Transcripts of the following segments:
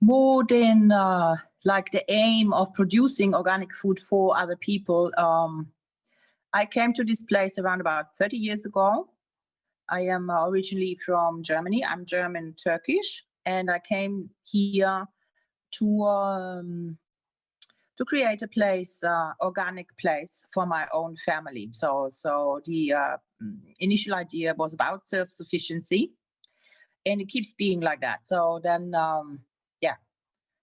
more than like the aim of producing organic food for other people. I came to this place around about 30 years ago. I am originally from Germany. I'm German Turkish, and I came here to create a place, organic place for my own family. So the initial idea was about self-sufficiency, and it keeps being like that. So then, yeah,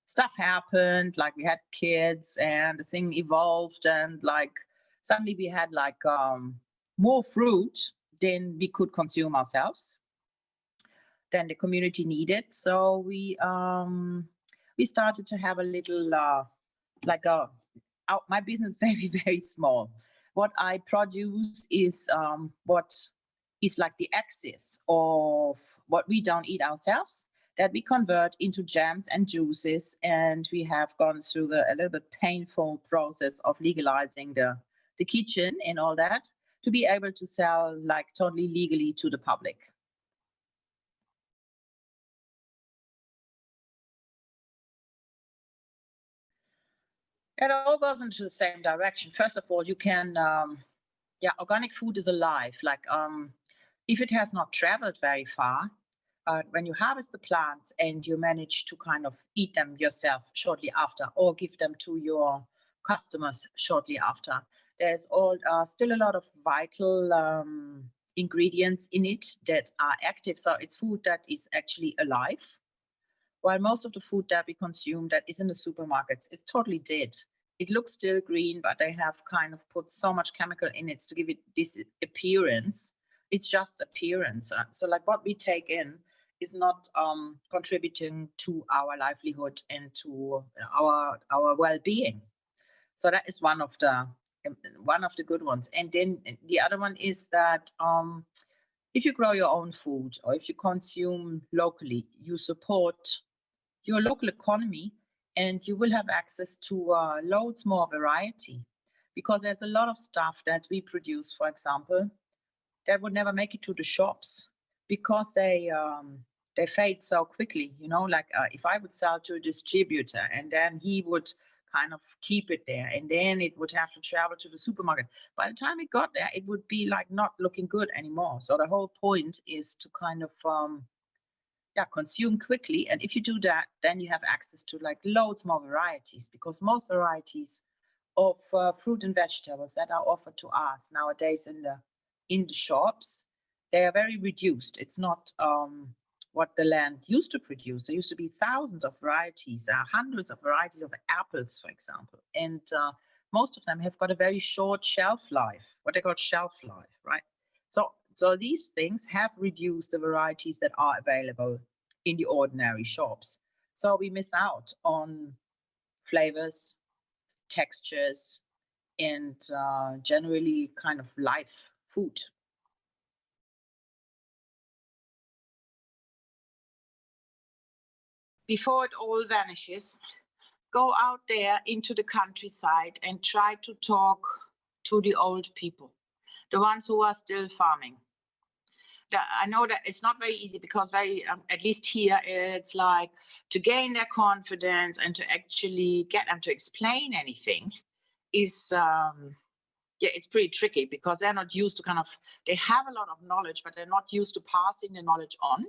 stuff happened. Like we had kids, and the thing evolved, and like suddenly we had like more fruit than we could consume ourselves, than the community needed. So we started to have a little like my business very, very small. What I produce is what is like the excess of what we don't eat ourselves, that we convert into jams and juices. And we have gone through a little bit painful process of legalizing the kitchen and all that, to be able to sell like totally legally to the public. It all goes into the same direction. First of all, you can, organic food is alive. Like if it has not traveled very far, when you harvest the plants and you manage to kind of eat them yourself shortly after, or give them to your customers shortly after, there's still a lot of vital ingredients in it that are active. So it's food that is actually alive. While most of the food that we consume that is in the supermarkets is totally dead. It looks still green, but they have kind of put so much chemical in it to give it this appearance. It's just appearance. So like what we take in is not contributing to our livelihood and to our well-being. So that is one of the good ones. And then the other one is that if you grow your own food, or if you consume locally, you support your local economy, and you will have access to loads more variety, because there's a lot of stuff that we produce, for example, that would never make it to the shops because they fade so quickly. You know, like if I would sell to a distributor and then he would kind of keep it there, and then it would have to travel to the supermarket. By the time it got there, it would be like not looking good anymore. So the whole point is to kind of consume quickly. And if you do that, then you have access to like loads more varieties, because most varieties of fruit and vegetables that are offered to us nowadays in the shops, they are very reduced. It's not what the land used to produce. There used to be thousands of varieties, hundreds of varieties of apples, for example, and most of them have got a very short shelf life, what they call shelf life, right? So these things have reduced the varieties that are available in the ordinary shops. So we miss out on flavors, textures, and generally kind of live food. Before it all vanishes, go out there into the countryside and try to talk to the old people, the ones who are still farming. I know that it's not very easy, because at least here, it's like to gain their confidence and to actually get them to explain anything is, it's pretty tricky, because they're not used to they have a lot of knowledge, but they're not used to passing the knowledge on.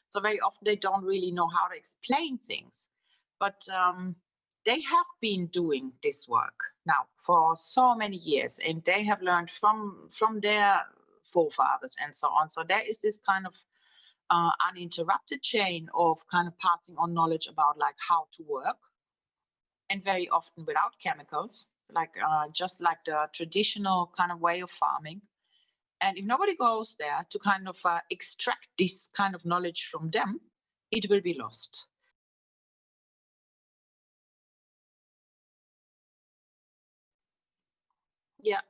So very often they don't really know how to explain things. But they have been doing this work now for so many years, and they have learned from their forefathers and so on. So there is this kind of uninterrupted chain of kind of passing on knowledge about like how to work, and very often without chemicals, like just like the traditional kind of way of farming. And if nobody goes there to kind of extract this kind of knowledge from them, it will be lost. Yeah.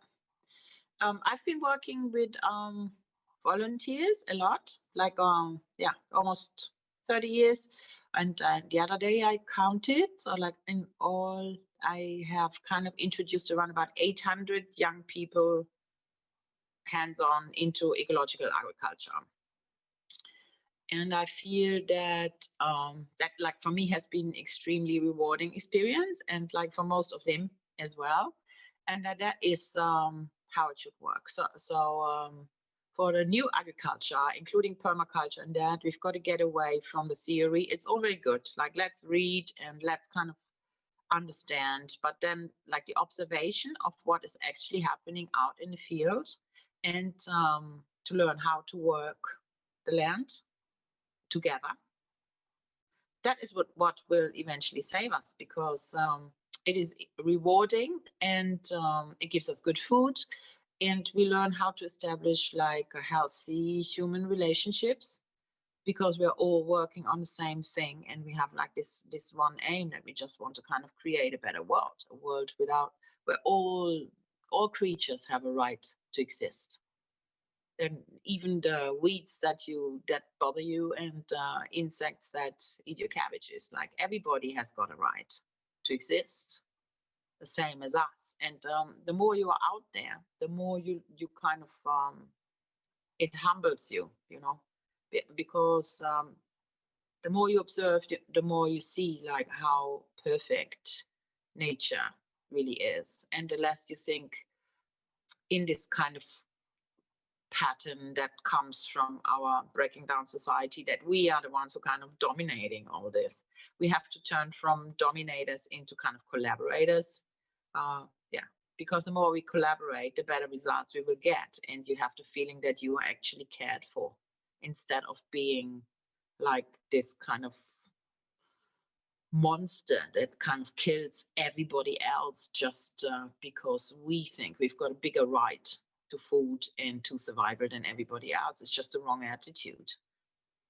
I've been working with volunteers a lot, like almost 30 years. And the other day I counted, so like in all, I have kind of introduced around about 800 young people hands-on into ecological agriculture. And I feel that that like for me has been extremely rewarding experience, and like for most of them as well. And that is how it should work. So for the new agriculture, including permaculture and that, we've got to get away from the theory. It's all very good. Like let's read and let's kind of understand, but then like the observation of what is actually happening out in the field, and to learn how to work the land together. That is what will eventually save us, because it is rewarding, and it gives us good food, and we learn how to establish like a healthy human relationships, because we're all working on the same thing, and we have like this one aim, that we just want to kind of create a better world, a world without, where all creatures have a right to exist, and even the weeds that bother you, and insects that eat your cabbages, like everybody has got a right to exist the same as us. And the more you are out there, the more you kind of it humbles you, you know, because the more you observe, the more you see like how perfect nature really is, and the less you think in this kind of pattern that comes from our breaking down society, that we are the ones who kind of dominating all this. We have to turn from dominators into kind of collaborators. Yeah, because the more we collaborate, the better results we will get, and you have the feeling that you are actually cared for, instead of being like this kind of monster that kind of kills everybody else just because we think we've got a bigger right to food and to survival than everybody else. It's just the wrong attitude.